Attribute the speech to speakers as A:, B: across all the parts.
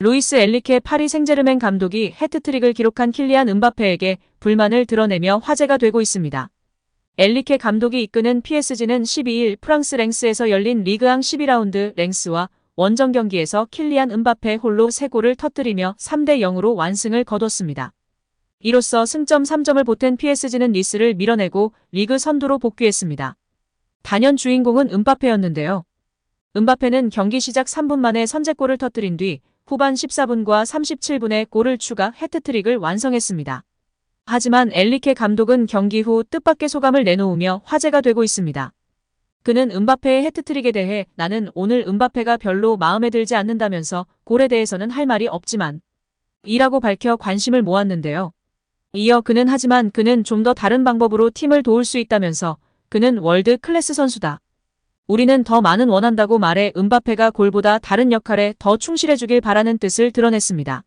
A: 루이스 엔리케 파리 생제르맹 감독이 해트트릭을 기록한 킬리안 음바페에게 불만을 드러내며 화제가 되고 있습니다. 엔리케 감독이 이끄는 PSG는 12일 프랑스 랭스에서 열린 리그앙 12라운드 랭스와 원정 경기에서 킬리안 음바페 홀로 3골을 터뜨리며 3대 0으로 완승을 거뒀습니다. 이로써 승점 3점을 보탠 PSG는 니스를 밀어내고 리그 선두로 복귀했습니다. 단연 주인공은 음바페였는데요. 음바페는 경기 시작 3분 만에 선제골을 터뜨린 뒤 후반 14분과 37분에 골을 추가 해트트릭을 완성했습니다. 하지만 엔리케 감독은 경기 후 뜻밖의 소감을 내놓으며 화제가 되고 있습니다. 그는 음바페의 해트트릭에 대해 나는 오늘 음바페가 별로 마음에 들지 않는다면서 골에 대해서는 할 말이 없지만 이라고 밝혀 관심을 모았는데요. 이어 그는 하지만 그는 좀 더 다른 방법으로 팀을 도울 수 있다면서 그는 월드 클래스 선수다. 우리는 더 많은 원한다고 말해 음바페가 골보다 다른 역할에 더 충실해주길 바라는 뜻을 드러냈습니다.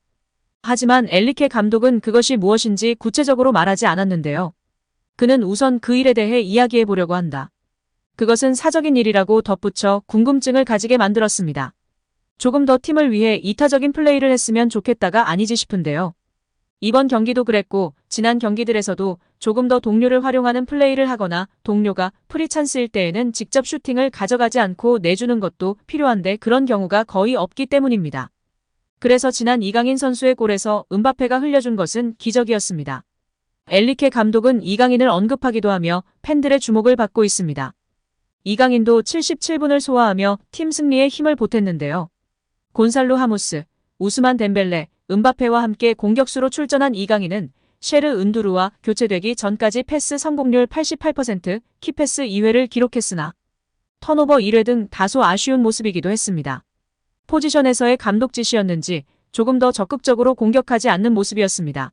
A: 하지만 엔리케 감독은 그것이 무엇인지 구체적으로 말하지 않았는데요. 그는 우선 그 일에 대해 이야기해보려고 한다. 그것은 사적인 일이라고 덧붙여 궁금증을 가지게 만들었습니다. 조금 더 팀을 위해 이타적인 플레이를 했으면 좋겠다가 아니지 싶은데요. 이번 경기도 그랬고 지난 경기들에서도 조금 더 동료를 활용하는 플레이를 하거나 동료가 프리 찬스일 때에는 직접 슈팅을 가져가지 않고 내주는 것도 필요한데 그런 경우가 거의 없기 때문입니다. 그래서 지난 이강인 선수의 골에서 음바페가 흘려준 것은 기적이었습니다. 엔리케 감독은 이강인을 언급하기도 하며 팬들의 주목을 받고 있습니다. 이강인도 77분을 소화하며 팀 승리에 힘을 보탰는데요. 곤살로 하모스, 우스만 덴벨레, 음바페와 함께 공격수로 출전한 이강인은 셰르 은두르와 교체되기 전까지 패스 성공률 88%, 키패스 2회를 기록했으나 턴오버 1회 등 다소 아쉬운 모습이기도 했습니다. 포지션에서의 감독 지시였는지 조금 더 적극적으로 공격하지 않는 모습이었습니다.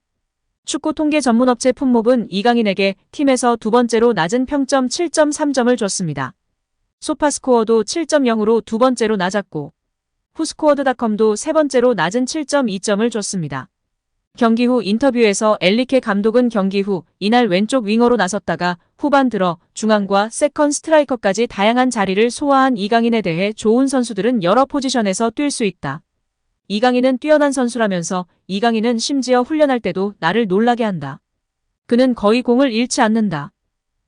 A: 축구 통계 전문업체 품목은 이강인에게 팀에서 두 번째로 낮은 평점 7.3점을 줬습니다. 소파스코어도 7.0으로 두 번째로 낮았고 후스코어드닷컴도 세 번째로 낮은 7.2점을 줬습니다. 경기 후 인터뷰에서 엔리케 감독은 경기 후 이날 왼쪽 윙어로 나섰다가 후반 들어 중앙과 세컨 스트라이커까지 다양한 자리를 소화한 이강인에 대해 좋은 선수들은 여러 포지션에서 뛸 수 있다. 이강인은 뛰어난 선수라면서 이강인은 심지어 훈련할 때도 나를 놀라게 한다. 그는 거의 공을 잃지 않는다.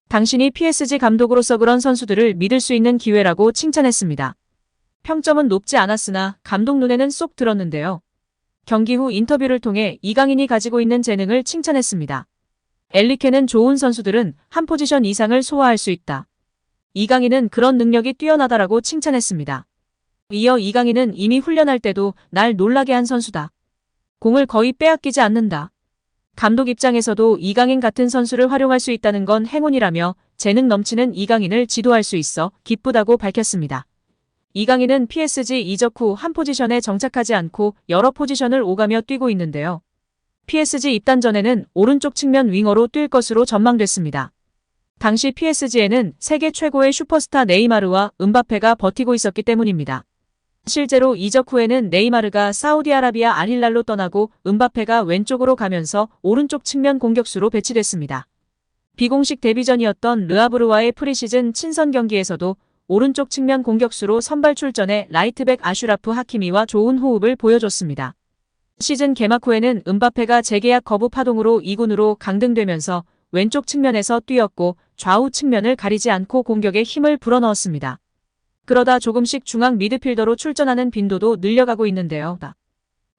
A: 당신이 PSG 감독으로서 그런 선수들을 믿을 수 있는 기회라고 칭찬했습니다. 평점은 높지 않았으나 감독 눈에는 쏙 들었는데요. 경기 후 인터뷰를 통해 이강인이 가지고 있는 재능을 칭찬했습니다. 엔리케는 좋은 선수들은 한 포지션 이상을 소화할 수 있다. 이강인은 그런 능력이 뛰어나다라고 칭찬했습니다. 이어 이강인은 이미 훈련할 때도 날 놀라게 한 선수다. 공을 거의 빼앗기지 않는다. 감독 입장에서도 이강인 같은 선수를 활용할 수 있다는 건 행운이라며 재능 넘치는 이강인을 지도할 수 있어 기쁘다고 밝혔습니다. 이강인은 PSG 이적 후 한 포지션에 정착하지 않고 여러 포지션을 오가며 뛰고 있는데요. PSG 입단 전에는 오른쪽 측면 윙어로 뛸 것으로 전망됐습니다. 당시 PSG에는 세계 최고의 슈퍼스타 네이마르와 음바페가 버티고 있었기 때문입니다. 실제로 이적 후에는 네이마르가 사우디아라비아 알힐랄로 떠나고 음바페가 왼쪽으로 가면서 오른쪽 측면 공격수로 배치됐습니다. 비공식 데뷔전이었던 르아브르와의 프리시즌 친선 경기에서도 오른쪽 측면 공격수로 선발 출전해 라이트백 아슈라프 하키미와 좋은 호흡을 보여줬습니다. 시즌 개막 후에는 음바페가 재계약 거부 파동으로 2군으로 강등되면서 왼쪽 측면에서 뛰었고 좌우 측면을 가리지 않고 공격에 힘을 불어넣었습니다. 그러다 조금씩 중앙 미드필더로 출전하는 빈도도 늘려가고 있는데요.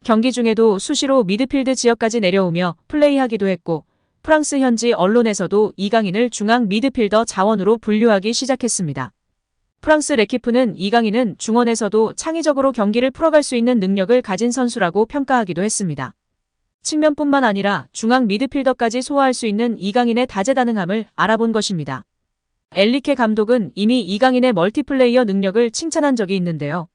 A: 경기 중에도 수시로 미드필드 지역까지 내려오며 플레이하기도 했고 프랑스 현지 언론에서도 이강인을 중앙 미드필더 자원으로 분류하기 시작했습니다. 프랑스 레키프는 이강인은 중원에서도 창의적으로 경기를 풀어갈 수 있는 능력을 가진 선수라고 평가하기도 했습니다. 측면뿐만 아니라 중앙 미드필더까지 소화할 수 있는 이강인의 다재다능함을 알아본 것입니다. 엔리케 감독은 이미 이강인의 멀티플레이어 능력을 칭찬한 적이 있는데요.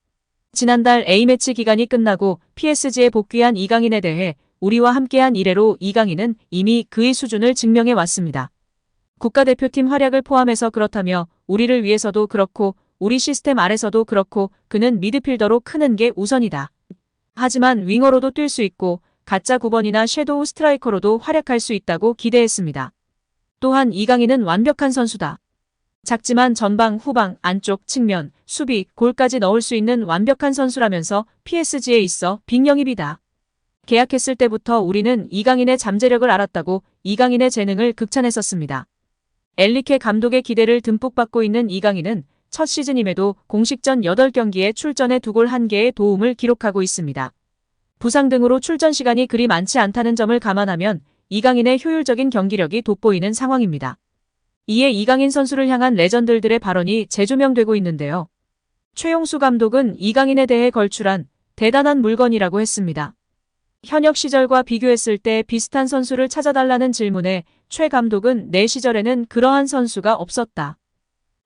A: 지난달 A매치 기간이 끝나고 PSG에 복귀한 이강인에 대해 우리와 함께한 이래로 이강인은 이미 그의 수준을 증명해 왔습니다. 국가대표팀 활약을 포함해서 그렇다며 우리를 위해서도 그렇고 우리 시스템 아래서도 그렇고 그는 미드필더로 크는 게 우선이다. 하지만 윙어로도 뛸 수 있고 가짜 9번이나 섀도우 스트라이커로도 활약할 수 있다고 기대했습니다. 또한 이강인은 완벽한 선수다. 작지만 전방, 후방, 안쪽, 측면, 수비, 골까지 넣을 수 있는 완벽한 선수라면서 PSG에 있어 빅영입이다. 계약했을 때부터 우리는 이강인의 잠재력을 알았다고 이강인의 재능을 극찬했었습니다. 엔리케 감독의 기대를 듬뿍 받고 있는 이강인은 첫 시즌임에도 공식전 8경기에 출전해 2골 1개의 도움을 기록하고 있습니다. 부상 등으로 출전 시간이 그리 많지 않다는 점을 감안하면 이강인의 효율적인 경기력이 돋보이는 상황입니다. 이에 이강인 선수를 향한 레전드들의 발언이 재조명되고 있는데요. 최용수 감독은 이강인에 대해 걸출한 대단한 물건이라고 했습니다. 현역 시절과 비교했을 때 비슷한 선수를 찾아달라는 질문에 최 감독은 내 시절에는 그러한 선수가 없었다.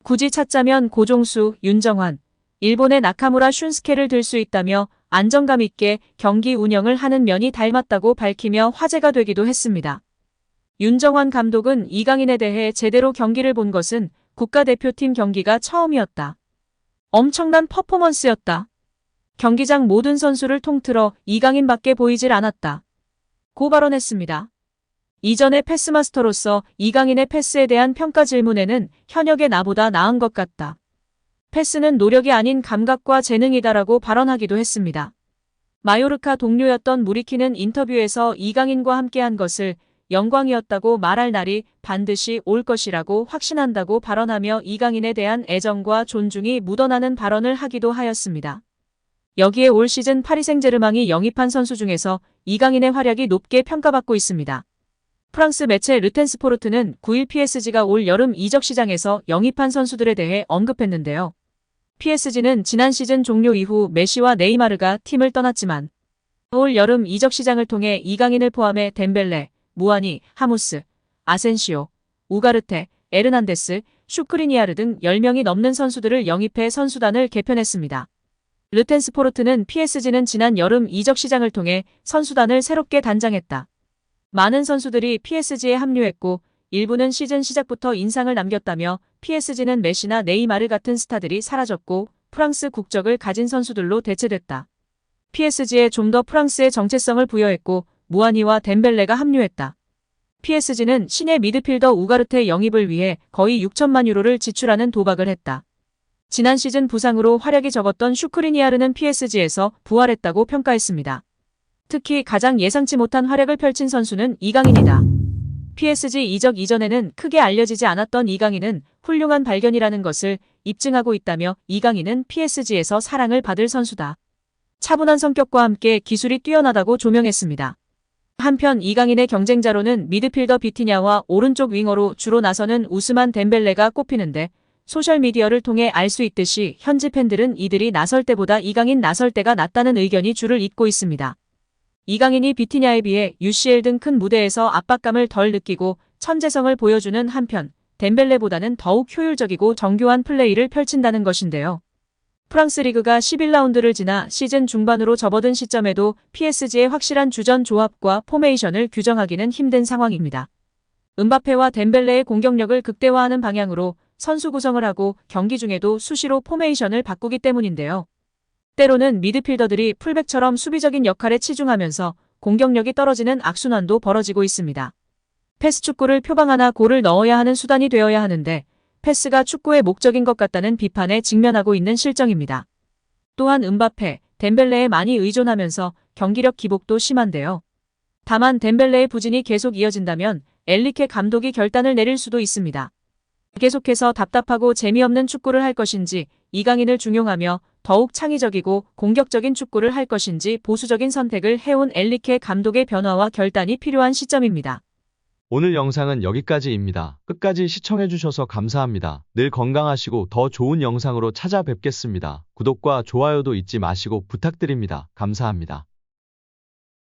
A: 굳이 찾자면 고종수, 윤정환, 일본의 나카무라 슌스케를 들 수 있다며 안정감 있게 경기 운영을 하는 면이 닮았다고 밝히며 화제가 되기도 했습니다. 윤정환 감독은 이강인에 대해 제대로 경기를 본 것은 국가대표팀 경기가 처음이었다. 엄청난 퍼포먼스였다. 경기장 모든 선수를 통틀어 이강인밖에 보이질 않았다. 고 발언했습니다. 이전의 패스마스터로서 이강인의 패스에 대한 평가 질문에는 현역의 나보다 나은 것 같다. 패스는 노력이 아닌 감각과 재능이다라고 발언하기도 했습니다. 마요르카 동료였던 무리키는 인터뷰에서 이강인과 함께한 것을 영광이었다고 말할 날이 반드시 올 것이라고 확신한다고 발언하며 이강인에 대한 애정과 존중이 묻어나는 발언을 하기도 하였습니다. 여기에 올 시즌 파리 생제르맹이 영입한 선수 중에서 이강인의 활약이 높게 평가받고 있습니다. 프랑스 매체 르텐스포르트는 9일 PSG가 올 여름 이적 시장에서 영입한 선수들에 대해 언급했는데요. PSG는 지난 시즌 종료 이후 메시와 네이마르가 팀을 떠났지만 올 여름 이적 시장을 통해 이강인을 포함해 덴벨레, 무아니, 하무스, 아센시오, 우가르테, 에르난데스, 슈크리니아르 등 10명이 넘는 선수들을 영입해 선수단을 개편했습니다. 르텐스포르트는 PSG는 지난 여름 이적 시장을 통해 선수단을 새롭게 단장했다. 많은 선수들이 PSG에 합류했고 일부는 시즌 시작부터 인상을 남겼다며 PSG는 메시나 네이마르 같은 스타들이 사라졌고 프랑스 국적을 가진 선수들로 대체됐다. PSG에 좀 더 프랑스의 정체성을 부여했고 무아니와 덴벨레가 합류했다. PSG는 신예 미드필더 우가르테 영입을 위해 거의 6천만 유로를 지출하는 도박을 했다. 지난 시즌 부상으로 활약이 적었던 슈크리니아르는 PSG에서 부활했다고 평가했습니다. 특히 가장 예상치 못한 활약을 펼친 선수는 이강인이다. PSG 이적 이전에는 크게 알려지지 않았던 이강인은 훌륭한 발견이라는 것을 입증하고 있다며 이강인은 PSG에서 사랑을 받을 선수다. 차분한 성격과 함께 기술이 뛰어나다고 조명했습니다. 한편 이강인의 경쟁자로는 미드필더 비티냐와 오른쪽 윙어로 주로 나서는 우스만 덴벨레가 꼽히는데 소셜미디어를 통해 알 수 있듯이 현지 팬들은 이들이 나설 때보다 이강인 나설 때가 낫다는 의견이 줄을 잇고 있습니다. 이강인이 비티냐에 비해 UCL 등 큰 무대에서 압박감을 덜 느끼고 천재성을 보여주는 한편 덴벨레보다는 더욱 효율적이고 정교한 플레이를 펼친다는 것인데요. 프랑스 리그가 11라운드를 지나 시즌 중반으로 접어든 시점에도 PSG의 확실한 주전 조합과 포메이션을 규정하기는 힘든 상황입니다. 음바페와 덴벨레의 공격력을 극대화하는 방향으로 선수 구성을 하고 경기 중에도 수시로 포메이션을 바꾸기 때문인데요. 때로는 미드필더들이 풀백처럼 수비적인 역할에 치중하면서 공격력이 떨어지는 악순환도 벌어지고 있습니다. 패스 축구를 표방하나 골을 넣어야 하는 수단이 되어야 하는데 패스가 축구의 목적인 것 같다는 비판에 직면하고 있는 실정입니다. 또한 음바페, 덴벨레에 많이 의존하면서 경기력 기복도 심한데요. 다만 덴벨레의 부진이 계속 이어진다면 엔리케 감독이 결단을 내릴 수도 있습니다. 계속해서 답답하고 재미없는 축구를 할 것인지 이강인을 중용하며 더욱 창의적이고 공격적인 축구를 할 것인지 보수적인 선택을 해온 엔리케 감독의 변화와 결단이 필요한 시점입니다.
B: 오늘 영상은 여기까지입니다. 끝까지 시청해주셔서 감사합니다. 늘 건강하시고 더 좋은 영상으로 찾아뵙겠습니다. 구독과 좋아요도 잊지 마시고 부탁드립니다. 감사합니다.